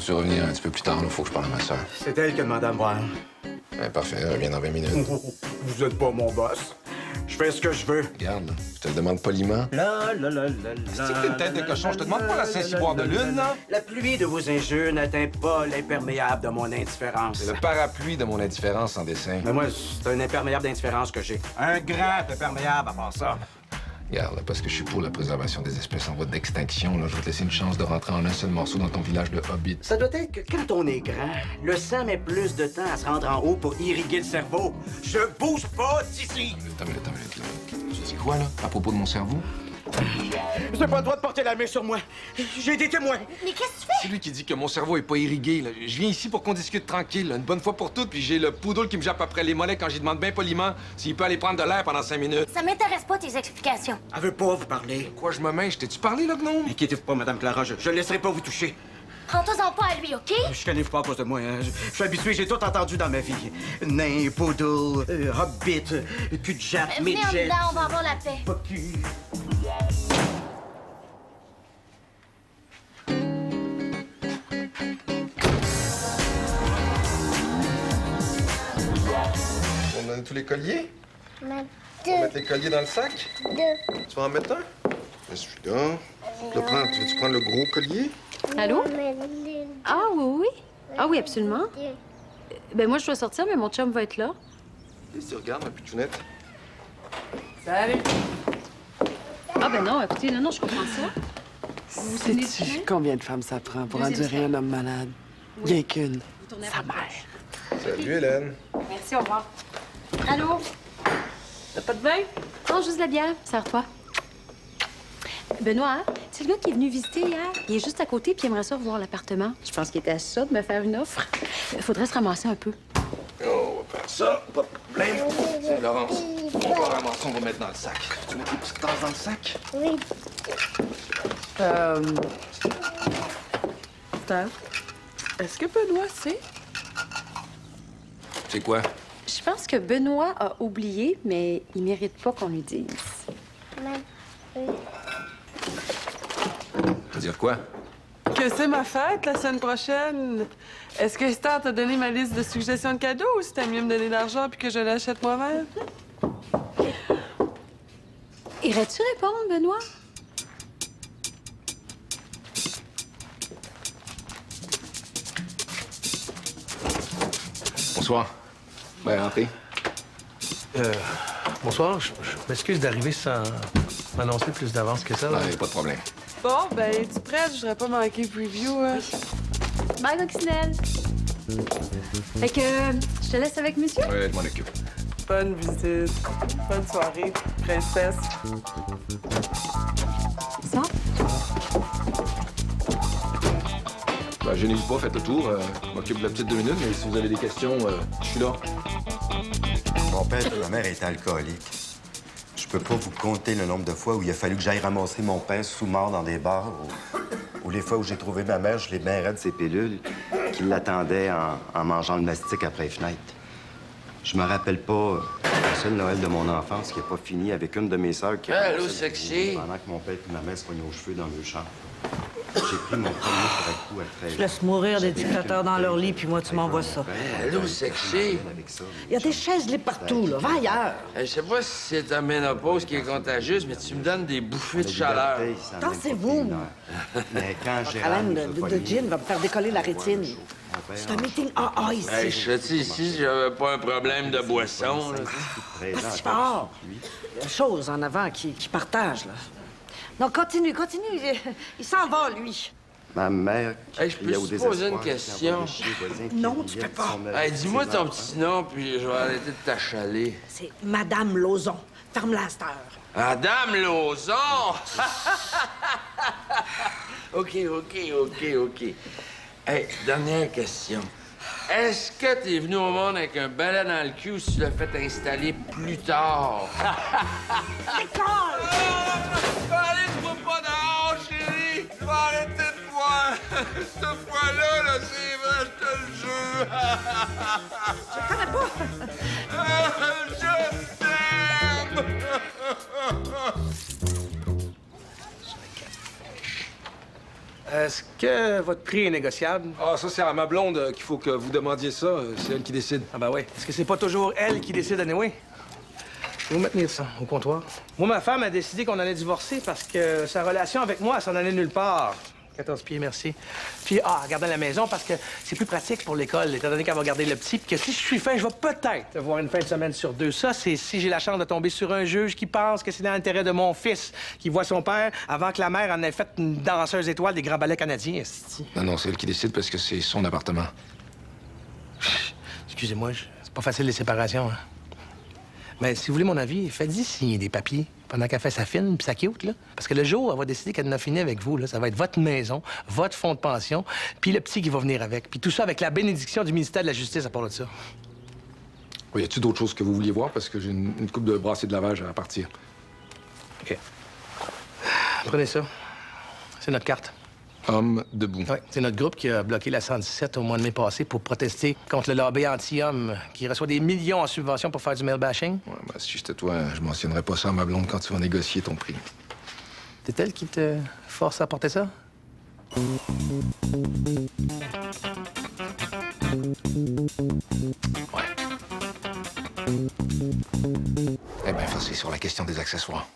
peux-tu revenir un petit peu plus tard? Il faut que je parle à ma soeur. C'est elle qui a demandé à me voir. Ouais, parfait, elle revient dans 20 minutes. Vous êtes pas mon boss. Je fais ce que je veux. Regarde, je te le demande poliment. C'est que t'es une tête de cochon, je te demande pas la Saint-Cyboire de lune, là? La pluie de vos injures n'atteint pas l'imperméable de mon indifférence. C'est le parapluie de mon indifférence en dessin. Mais moi, c'est un imperméable d'indifférence que j'ai. Un grand imperméable à part ça. Regarde, là, parce que je suis pour la préservation des espèces en voie d'extinction, là, je vais te laisser une chance de rentrer en un seul morceau dans ton village de Hobbit. Ça doit être que quand on est grand, le sang met plus de temps à se rendre en haut pour irriguer le cerveau. Je bouge pas d'ici! Attends une minute, là. Tu dis quoi, là, à propos de mon cerveau? J'ai pas le droit de porter la main sur moi. J'ai des témoins. Mais qu'est-ce que tu fais? C'est lui qui dit que mon cerveau est pas irrigué, là. Je viens ici pour qu'on discute tranquille, là, une bonne fois pour toutes, puis j'ai le poodle qui me jappe après les mollets quand j'y demande bien poliment s'il peut aller prendre de l'air pendant 5 minutes. Ça m'intéresse pas, tes explications. Elle veut pas vous parler. Quoi, je me mèche? T'es-tu parlé, là, gnome? Inquiétez-vous pas, Madame Clara, je laisserai pas vous toucher. Prends-toi-en pas à lui, OK? Chicanez-vous pas à cause de moi, hein. Je suis habitué, j'ai tout entendu dans ma vie. Nain, poodle, hobbit, cul de jatte, Venez en midget. dedans, on va avoir la paix. Pas de cul. On donne tous les colliers? Deux. On va mettre les colliers dans le sac? Deux. Tu vas en mettre un? Ben, celui-là. Tu veux-tu prendre le gros collier? Allô? Ah oui, oui. Ah oui, absolument. Ben moi, je dois sortir, mais mon chum va être là. Qu'est-ce que tu regardes, ma pitchounette? Salut! Ah ben non, écoutez, non, je comprends ça. Sais-tu combien de femmes ça prend pour endurer un homme malade? Rien qu'une. Sa mère. Salut, Hélène. Merci, au revoir. Allô? T'as pas de vin? Non, juste de la bière. Sers-toi. Benoît, hein? C'est le gars qui est venu visiter hier. Il est juste à côté, puis il aimerait ça revoir l'appartement. Je pense qu'il était à ça de me faire une offre. Faudrait se ramasser un peu. Oh, on va faire ça, pas de problème. Tiens, Laurence, on va ramasser, on va mettre dans le sac. Tu mets tes petites tasses dans le sac? Oui. Attends. Est-ce que Benoît sait? C'est quoi? Je pense que Benoît a oublié, mais il mérite pas qu'on lui dise. Dire quoi? Que c'est ma fête la semaine prochaine. Est-ce que Esther t'a donné ma liste de suggestions de cadeaux ou c'était mieux me donner de l'argent puis que je l'achète moi-même? Irais-tu répondre, Benoît? Bonsoir. Ben, rentrez. Bonsoir, je m'excuse d'arriver sans m'annoncer plus d'avance que ça. Ouais, pas de problème. Bon, ben, es-tu prête? Je voudrais pas manquer le preview. Bye, Coccinelle. Fait que, je te laisse avec monsieur? Ouais, je m'en occupe. Bonne visite. Bonne soirée, princesse. Ça? Ben, gênez-vous pas, faites le tour. Je m'occupe de la petite 2 minutes, mais si vous avez des questions, je suis là. Mon père et ma mère étaient alcooliques. Je peux pas vous compter le nombre de fois où il a fallu que j'aille ramasser mon pain sous-mort dans des bars, ou les fois où j'ai trouvé ma mère, je les mets de ses pilules, qui l'attendait en mangeant le mastic après les fenêtres. Je me rappelle pas le seul Noël de mon enfance qui n'a pas fini avec une de mes sœurs qui... Allô, sexy? Pendant que mon père et ma mère se poignaient aux cheveux dans le champ. J'ai pris mon premier vrai coup à 13 ans. Je laisse mourir des dictateurs dans leur lit, puis moi, tu m'envoies ça. Allô, sexy? Il y a des chaises lits partout, là. Va ailleurs. Je sais pas si c'est ta ménopause qui est contagieuse, mais tu me donnes des bouffées de chaleur. Pensez-vous. Mais quand j'ai... Hélène de gin va me faire décoller la rétine. C'est un meeting AA ici. Hey, je sais ici, j'avais pas un problème de boisson. Là. Pas si fort. Il y a une chose en avant qui partage, là. Non, continue. Il s'en va, lui. Ma mère... Hey, je peux te poser une question? Non, tu peux pas. Hey, dis-moi ton petit nom, puis je vais arrêter de t'achaler. C'est Madame Lauzon. Ferme-la à cette heure. Madame Lauzon! OK. Hey, dernière question. Est-ce que t'es venu au monde avec un balai dans le cul ou tu l'as fait installer plus tard? Allez, te vois pas dehors, chérie! Tu vas arrêter de boire! Cette fois-là, là, c'est vrai, je te le jure! Je connais pas. Je t'aime! Est-ce que votre prix est négociable? Ah, ça, c'est à ma blonde qu'il faut que vous demandiez ça. C'est elle qui décide. Ah ben oui. Est-ce que c'est pas toujours elle qui décide, anyway? Je vais vous maintenir ça au comptoir. Moi, ma femme a décidé qu'on allait divorcer parce que sa relation avec moi, elle s'en allait nulle part. 14 pieds, merci. Puis, garder la maison parce que c'est plus pratique pour l'école, étant donné qu'elle va garder le petit. Puis que si je suis fin, je vais peut-être avoir une fin de semaine sur 2. Ça, c'est si j'ai la chance de tomber sur un juge qui pense que c'est dans l'intérêt de mon fils, qui voit son père avant que la mère en ait fait une danseuse étoile des grands ballets canadiens. Non, c'est elle qui décide parce que c'est son appartement. Excusez-moi, c'est pas facile les séparations, hein? Mais si vous voulez mon avis, faites-y signer des papiers pendant qu'elle fait sa fine puis sa cute, là. Parce que le jour où elle va décider qu'elle en a fini avec vous, là, ça va être votre maison, votre fonds de pension, puis le petit qui va venir avec. Puis tout ça avec la bénédiction du ministère de la Justice à part de ça. Oui, y a-t-il d'autres choses que vous vouliez voir? Parce que j'ai une coupe de brassée de lavage à partir. OK. Prenez ça. C'est notre carte. Homme debout. Oui, c'est notre groupe qui a bloqué la 117 au mois de mai passé pour protester contre le lobby anti-homme qui reçoit des millions en subventions pour faire du mail bashing. Ouais, ben, si j'étais toi, je mentionnerais pas ça à ma blonde quand tu vas négocier ton prix. C'est elle qui te force à porter ça? Ouais. Eh bien, ça, c'est sur la question des accessoires.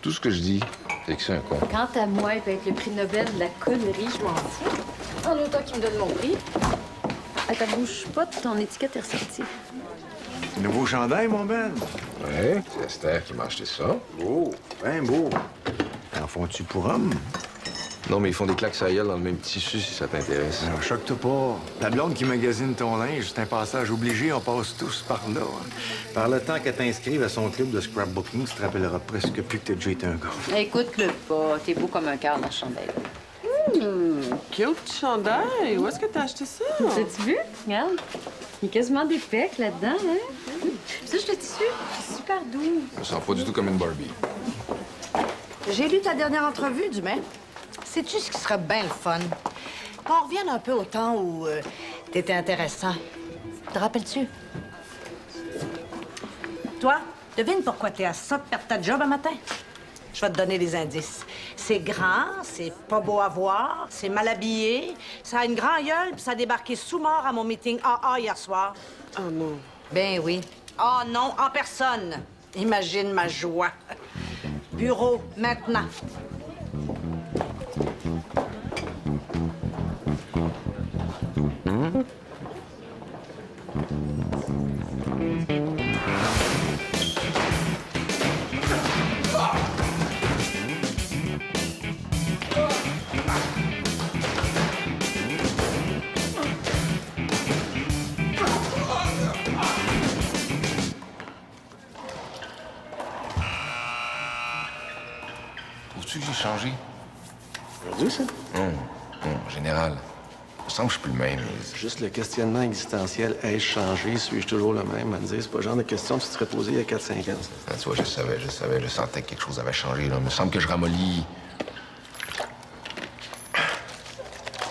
Tout ce que je dis, c'est que c'est un con. Quant à moi, il peut être le prix Nobel de la connerie, je m'en fous. En autant qu'il me donne mon prix. Attends, bouge pas, ton étiquette est ressortie. Nouveau chandail, mon Ben? Ouais, c'est Esther qui m'a acheté ça. Beau, bien beau. En font-tu pour homme? Non, mais ils font des claques à gueule dans le même tissu, si ça t'intéresse. Alors, choque-toi pas. La blonde qui magasine ton linge, c'est un passage obligé, on passe tous par là. Par le temps qu'elle t'inscrive à son club de scrapbooking, tu te rappelleras presque plus que t'as déjà été un gars. Écoute-le pas, t'es beau comme un cœur dans la chandelle. Cute chandail. Où est-ce que t'as acheté ça? T'as-tu vu? Regarde. Il y a quasiment des pecs là-dedans, hein? Ça, je le tissu, c'est super doux. Je me sens pas du tout comme une Barbie. J'ai lu ta dernière entrevue, Dumais. Sais-tu ce qui serait bien le fun? Qu'on revienne un peu au temps où t'étais intéressant. Te rappelles-tu? Toi, devine pourquoi t'es à ça de perdre ta job un matin? Je vais te donner des indices. C'est grand, c'est pas beau à voir, c'est mal habillé, ça a une grande gueule, puis ça a débarqué sous-mort à mon meeting AA hier soir. Oh non. Ben oui. Oh non, en personne. Imagine ma joie. Bureau, maintenant. Trouves-tu que j'ai changé? Aujourd'hui, ça? Non, en général. Je sens que je suis plus le même. Juste le questionnement existentiel, ai-je changé? Suis-je toujours le même? À me dire, c'est pas le genre de question que tu te serais posé il y a 4-5 ans. Ah, tu vois, je savais, je sentais que quelque chose avait changé. Là. Il me semble que je ramollis.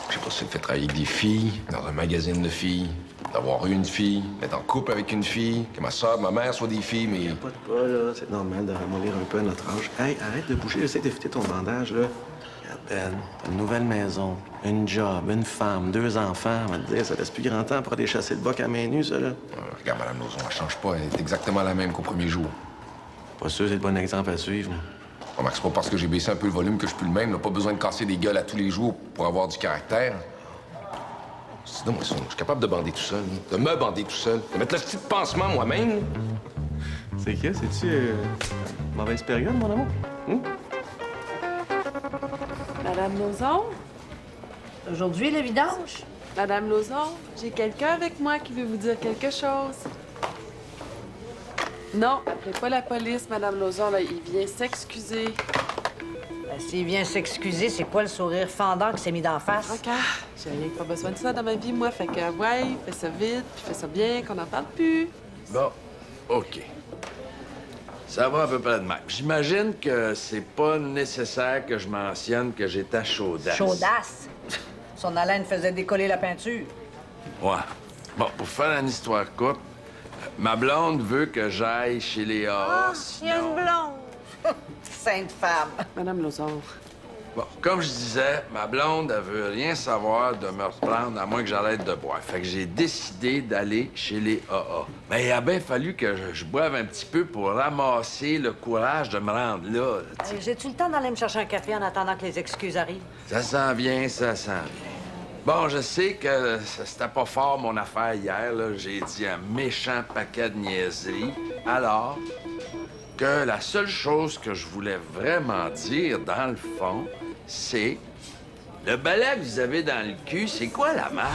Je sais pas si c'est le fait de travailler avec des filles, dans un magazine de filles, d'avoir une fille, d'être en couple avec une fille, que ma soeur, ma mère soient des filles, mais... Pas de pas, là. C'est normal de ramollir un peu à notre âge. Hey, arrête de bouger, essaie d'éviter ton bandage, là. Regarde, Ben, t'as une nouvelle maison, une job, une femme, 2 enfants. On va te dire, ça laisse plus grand temps pour aller chasser le boc à main nue, ça, là. Regarde, Mme Lauzon, elle change pas. Elle est exactement la même qu'au premier jour. Pas sûr, c'est le bon exemple à suivre. Remarque, c'est pas parce que j'ai baissé un peu le volume que je suis plus le même. Là. Pas besoin de casser des gueules à tous les jours pour avoir du caractère. Sinon, moi, je suis capable de bander tout seul. De me bander tout seul. De mettre le petit pansement moi-même. C'est que, c'est-tu mauvaise période, mon amour? Madame Lauzon? Aujourd'hui, le vidange? Madame Lauzon, j'ai quelqu'un avec moi qui veut vous dire quelque chose. Non, appelez pas la police, Madame Lauzon, là. Il vient s'excuser. Ben, s'il vient s'excuser, c'est quoi le sourire fendant qui s'est mis d'en face? OK. J'ai rien que pas besoin de ça dans ma vie, moi. Fait que, ouais, fais ça vite, puis fais ça bien, qu'on n'en parle plus. Bon, OK. Ça va à peu près de même. J'imagine que c'est pas nécessaire que je mentionne que j'étais à Chaudasse. Chaudasse? Son haleine faisait décoller la peinture. Ouais. Bon, pour faire une histoire courte, ma blonde veut que j'aille chez les AA. Il y a une blonde. Sainte femme. Madame Lausanne. Bon, comme je disais, ma blonde, elle veut rien savoir de me reprendre à moins que j'arrête de boire. Fait que j'ai décidé d'aller chez les AA. Mais il a bien fallu que je boive un petit peu pour ramasser le courage de me rendre là. J'ai-tu le temps d'aller me chercher un café en attendant que les excuses arrivent? Ça s'en vient, ça s'en vient. Bon, je sais que c'était pas fort mon affaire hier, là. J'ai dit un méchant paquet de niaiseries. Alors que la seule chose que je voulais vraiment dire, dans le fond, c'est... Le balai que vous avez dans le cul, c'est quoi la marque?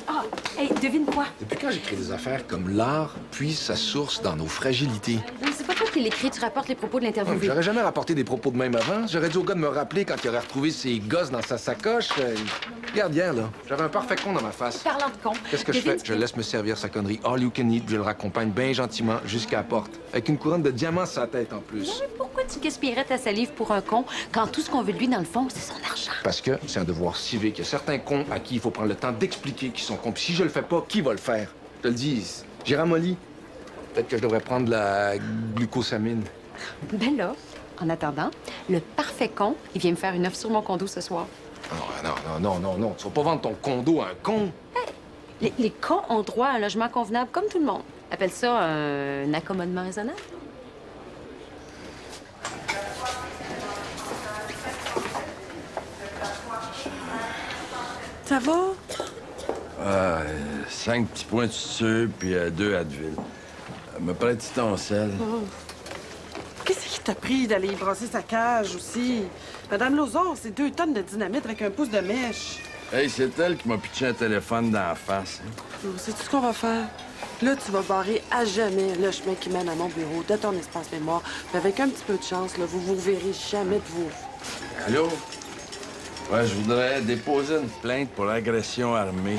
Ah, hey, devine quoi? Depuis quand j'écris des affaires comme l'art puise sa source dans nos fragilités? Mais c'est pas toi qui l'écris, tu rapportes les propos de l'interviewé. J'aurais jamais rapporté des propos de même avant. J'aurais dit au gars de me rappeler quand il aurait retrouvé ses gosses dans sa sacoche. Regarde bien, là. J'avais un parfait con dans ma face. Parlant de con. Qu'est-ce que je fais? Je laisse me servir sa connerie. All you can eat, je le raccompagne bien gentiment jusqu'à la porte. Avec une couronne de diamants sur sa tête en plus. Mais pourquoi tu gaspillerais ta salive pour un con quand tout ce qu'on veut de lui, dans le fond, c'est son argent? Parce que c'est un devoir civique. Il y a certains cons à qui il faut prendre le temps d'expliquer qu'ils sont cons. Puis si je le fais pas, qui va le faire? Je te le dis, j'ai ramolli. Peut-être que je devrais prendre de la glucosamine. Ben là, en attendant, le parfait con, il vient me faire une offre sur mon condo ce soir. Non. Tu vas pas vendre ton condo à un con. Hey, les cons ont droit à un logement convenable comme tout le monde. Appelle ça un accommodement raisonnable. Ça va? 5 petits points de sucre puis 2 Advil. Me prête ton sel. Oh. Qu'est-ce qui t'a pris d'aller brasser sa cage aussi? Madame Lausanne, c'est 2 tonnes de dynamite avec un pouce de mèche. Hey, c'est elle qui m'a pitché un téléphone dans la face. Hein? Oh, c'est tout ce qu'on va faire. Là, tu vas barrer à jamais le chemin qui mène à mon bureau, de ton espace mémoire. Mais avec un petit peu de chance, là, vous vous verrez jamais de vous. Allô? Ouais, je voudrais déposer une plainte pour agression armée.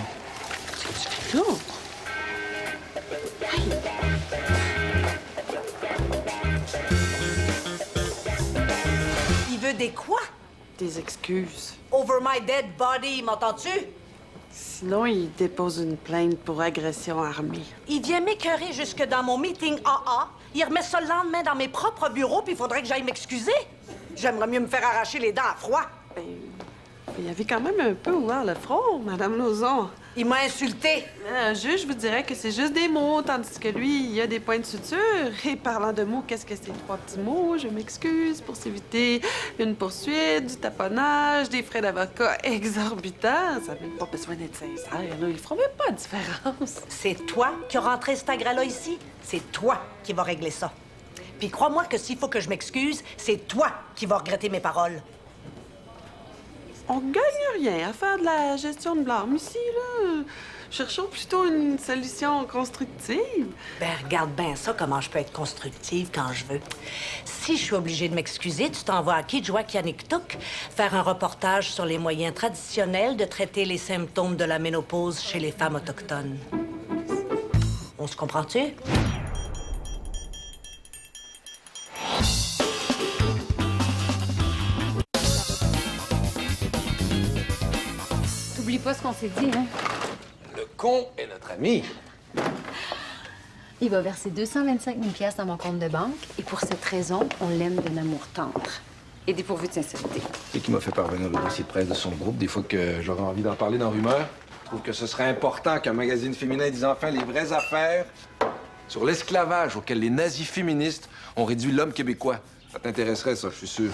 Là? Il veut des quoi? Des excuses. Over my dead body, m'entends-tu? Sinon, il dépose une plainte pour agression armée. Il vient m'écœurer jusque dans mon meeting AA. Il remet ça le lendemain dans mes propres bureaux, puis il faudrait que j'aille m'excuser. J'aimerais mieux me faire arracher les dents à froid. Ben, il avait quand même un peu ouvert le front, Madame Lausanne. Il m'a insulté. Un juge vous dirait que c'est juste des mots, tandis que lui, il y a des points de suture. Et parlant de mots, qu'est-ce que c'est 3 petits mots? Je m'excuse pour s'éviter une poursuite, du taponnage, des frais d'avocat exorbitants. Ça n'a même pas besoin d'être sincère, là. Ils feront même pas de différence. C'est toi qui as rentré cet agrat-là ici. C'est toi qui vas régler ça. Puis crois-moi que s'il faut que je m'excuse, c'est toi qui vas regretter mes paroles. On gagne rien à faire de la gestion de blâme ici, là. Cherchons plutôt une solution constructive. Ben, regarde bien ça, comment je peux être constructive quand je veux. Si je suis obligée de m'excuser, tu t'envoies à Kijwak Yaniktuk faire un reportage sur les moyens traditionnels de traiter les symptômes de la ménopause chez les femmes autochtones. On se comprend-tu? T'oublies pas ce qu'on s'est dit, hein? Le con est notre ami. Il va verser 225 000 $ dans mon compte de banque. Et pour cette raison, on l'aime d'un amour tendre et dépourvu de sincérité. C'est qui m'a fait parvenir le dossier de presse de son groupe. Des fois que j'aurais envie d'en parler dans Rumeur, je trouve que ce serait important qu'un magazine féminin dise enfin les vraies affaires sur l'esclavage auquel les nazis féministes ont réduit l'homme québécois. Ça t'intéresserait, ça, je suis sûr.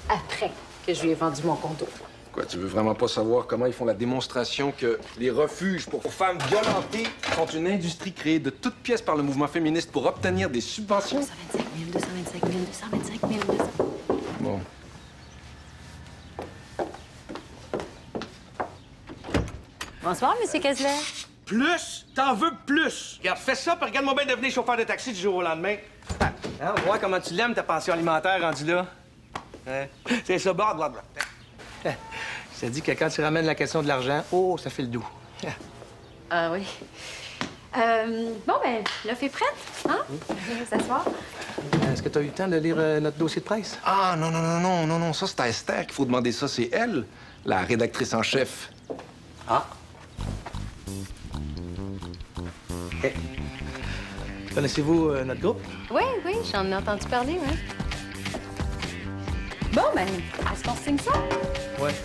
Après que je lui ai vendu mon condo. Quoi, tu veux vraiment pas savoir comment ils font la démonstration que les refuges pour femmes violentées sont une industrie créée de toutes pièces par le mouvement féministe pour obtenir des subventions? 225 000, 225 000, 225 000, 200. Bon. Bonsoir, Monsieur Kessler. Plus? T'en veux plus? Regarde, fais ça, puis regarde-moi bien devenir chauffeur de taxi du jour au lendemain. Hein, on va voir comment tu l'aimes, ta pension alimentaire rendue là. Hein? C'est ça, blablabla. Je te dis que quand tu ramènes la question de l'argent, oh, ça fait le doux. Ah oui. Bon, ben, l'offre est prête, hein? S'asseoir. Est-ce que tu as eu le temps de lire notre dossier de presse? Ah, non, ça, c'est à Esther qu'il faut demander ça. C'est elle, la rédactrice en chef. Ah. OK. Connaissez-vous notre groupe? Oui, j'en ai entendu parler, oui. Bon, ben, est-ce qu'on signe ça? Ouais.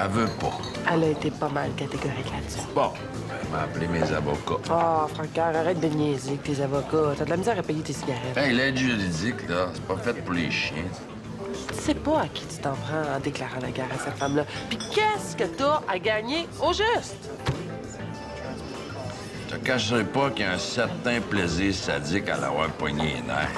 Elle veut pas. Elle a été pas mal catégorique là-dessus. Bon, elle m'a appelé mes avocats. Oh, Francaire, arrête de niaiser avec tes avocats. T'as de la misère à payer tes cigarettes. Hey, l'aide juridique, là, c'est pas fait pour les chiens. Tu sais pas à qui tu t'en prends en déclarant la guerre à cette femme-là. Puis qu'est-ce que t'as à gagner au juste? Je te cacherai pas qu'il y a un certain plaisir sadique à l'avoir pogné les nerfs.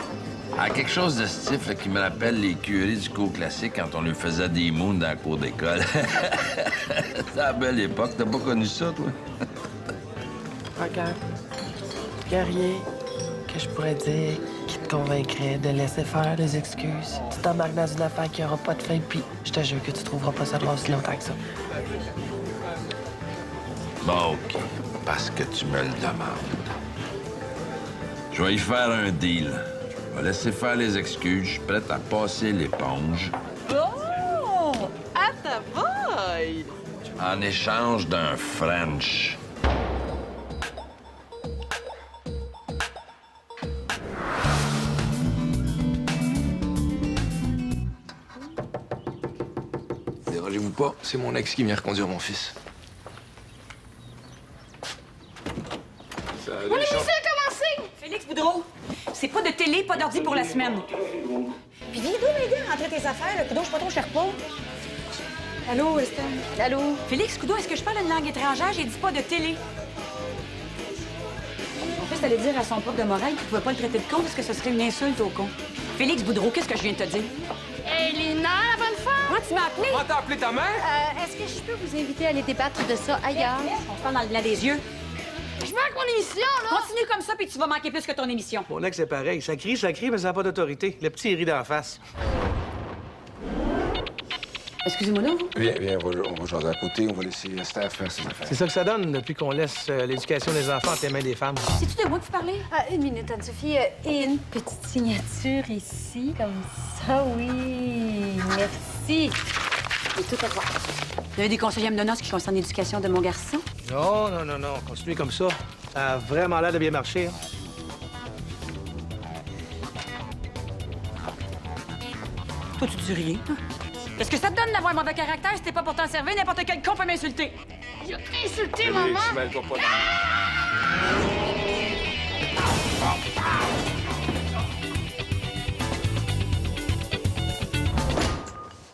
Elle a quelque chose de stiff là, qui me rappelle les curés du cours classique quand on lui faisait des moons dans la cour d'école. C'est la belle époque. T'as pas connu ça, toi? Francaire, y a rien que je pourrais dire qui te convaincrait de laisser faire des excuses. Tu t'embarques dans une affaire qui aura pas de fin, puis je te jure que tu trouveras pas ça drôle si longtemps que ça. Bon, OK. Parce que tu me le demandes. Je vais y faire un deal. Je vais laisser faire les excuses. Je suis prête à passer l'éponge. Oh! À ta boy! En échange d'un French. Dérangez-vous pas, c'est mon ex qui vient reconduire mon fils. Mon émission a commencé! Félix Boudreau, c'est pas de télé, pas d'ordi pour la semaine. Puis viens donc m'aider à rentrer tes affaires, là. Coudon, je suis pas trop cher pas. Allô, Estelle? Allô? Félix, Coudon, est-ce que je parle une langue étrangère? J'ai dit pas de télé. En fait, t'allais dire à son prof de morale qu'il pouvait pas le traiter de con parce que ce serait une insulte au con. Félix Boudreau, qu'est-ce que je viens de te dire? Elina, la bonne femme! Moi, tu m'as appelé? Comment t'as appelé ta mère? Est-ce que je peux vous inviter à aller débattre de ça ailleurs? On se parle dans le blanc des yeux. Je manque mon émission, là! Continue comme ça, puis tu vas manquer plus que ton émission. Mon ex, c'est pareil. Ça crie, mais ça n'a pas d'autorité. Le petit, il rit d'en face. Excusez-moi, là, vous? Viens, on va jaser à côté, on va laisser Esther faire ses affaires. C'est ça que ça donne depuis qu'on laisse l'éducation des enfants entre les mains des femmes. C'est-tu de moi que vous parlez? Une minute, Anne-Sophie. Et une petite signature ici, comme ça, oui. Merci. Et tout à toi. Vous avez des conseils à me donner en ce qui concerne l'éducation de mon garçon? Non. Continuez comme ça. Ça a vraiment l'air de bien marcher. Hein? Toi, tu dis rien, hein? Qu'est-ce que ça te donne d'avoir un mauvais caractère si t'es pas pour t'en servir? N'importe quel con peut m'insulter. Je t'ai insulté, maman!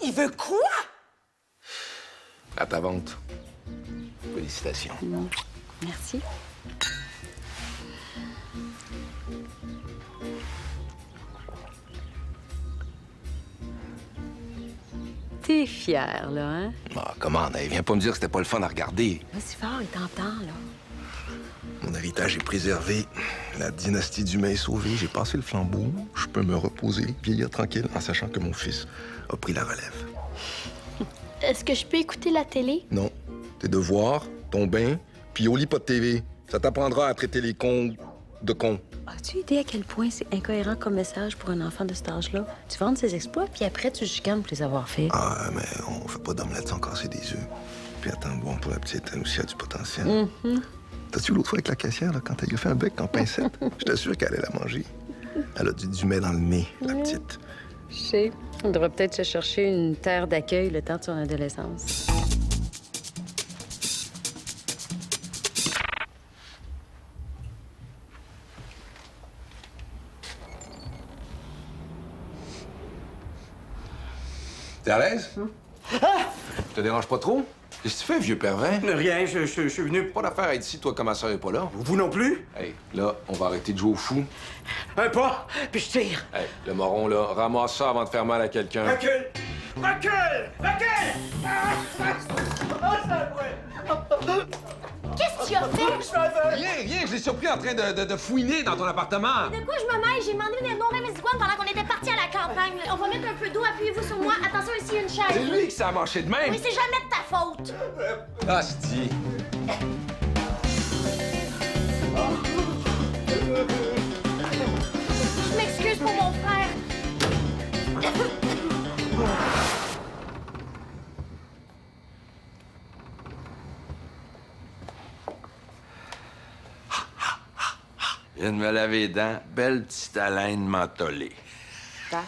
Il veut quoi? À ta vente. Félicitations. Merci. T'es fière, là, hein? Ah, commande, viens pas me dire que c'était pas le fun à regarder. Vas-y fort, il t'entend, là. Mon héritage est préservé. La dynastie d'Humain est sauvée. J'ai passé le flambeau. Je peux me reposer, vieillir tranquille, en sachant que mon fils a pris la relève. Est-ce que je peux écouter la télé? Non. Tes devoirs, ton bain, puis au lit, pas de TV. Ça t'apprendra à traiter les cons de cons. As-tu idée à quel point c'est incohérent comme message pour un enfant de cet âge-là? Tu vantes ses exploits, puis après, tu chicanes pour les avoir faits. Ah, mais on fait pas d'omelette sans casser des œufs. Puis attends, bon, pour la petite, elle aussi a du potentiel. T'as-tu l'autre fois avec la caissière, là, quand elle lui a fait un bec en pincette? Je t'assure qu'elle allait la manger. Elle a du mets dans le nez, la petite. Je sais. On devrait peut-être se chercher une terre d'accueil le temps de son adolescence. T'es à l'aise? Je te dérange pas trop? Qu'est-ce que tu fais, vieux pervers? Rien, je suis venu. Pas d'affaire à être ici, toi, comme ma soeur est pas là. Vous non plus? Hey, là, on va arrêter de jouer au fou. Un pas, puis je tire. Hey, le moron, là, ramasse ça avant de faire mal à quelqu'un. Recule! Recule! Qu'est-ce que tu as fait? Rien, je l'ai surpris en train de fouiner dans ton appartement. De quoi je me mêle? J'ai demandé de venir nourrir mes iguanes pendant qu'on était partis à la campagne. campagne. On va mettre un peu d'eau, appuyez-vous sur moi. Attention, ici, il y a une chaise. C'est lui qui s'est amanché de même! Oui, c'est jamais de ta faute. Hostie! Je m'excuse pour mon frère. Je viens de me laver les dents. Belle petite haleine mentholée. Ta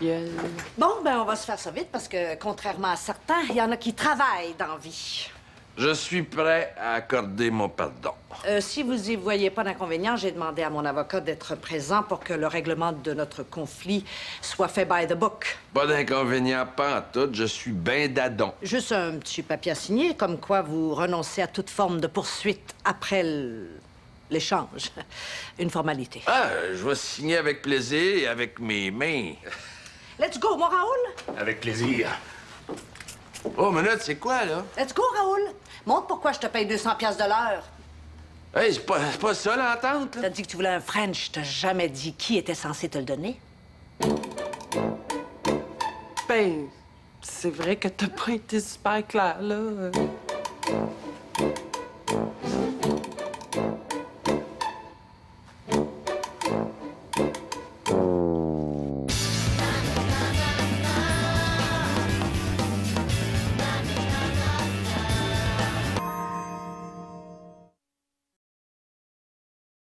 gueule. Bon, ben on va se faire ça vite parce que, contrairement à certains, il y en a qui travaillent dans la vie. Je suis prêt à accorder mon pardon. Si vous y voyez pas d'inconvénient, j'ai demandé à mon avocat d'être présent pour que le règlement de notre conflit soit fait by the book. Pas d'inconvénient, pas en tout. Je suis ben dadon. Juste un petit papier à signer, comme quoi vous renoncez à toute forme de poursuite après l'échange. Une formalité. Ah, je vais signer avec plaisir et avec mes mains. Let's go, mon Raoul! Avec plaisir. Oh, minute, c'est quoi, là? Let's go, Raoul! Montre pourquoi je te paye 200$ de l'heure. Hey, c'est pas ça, l'entente, là? T'as dit que tu voulais un French, je t'ai jamais dit qui était censé te le donner. Ben, c'est vrai que t'as pas été super clair, là.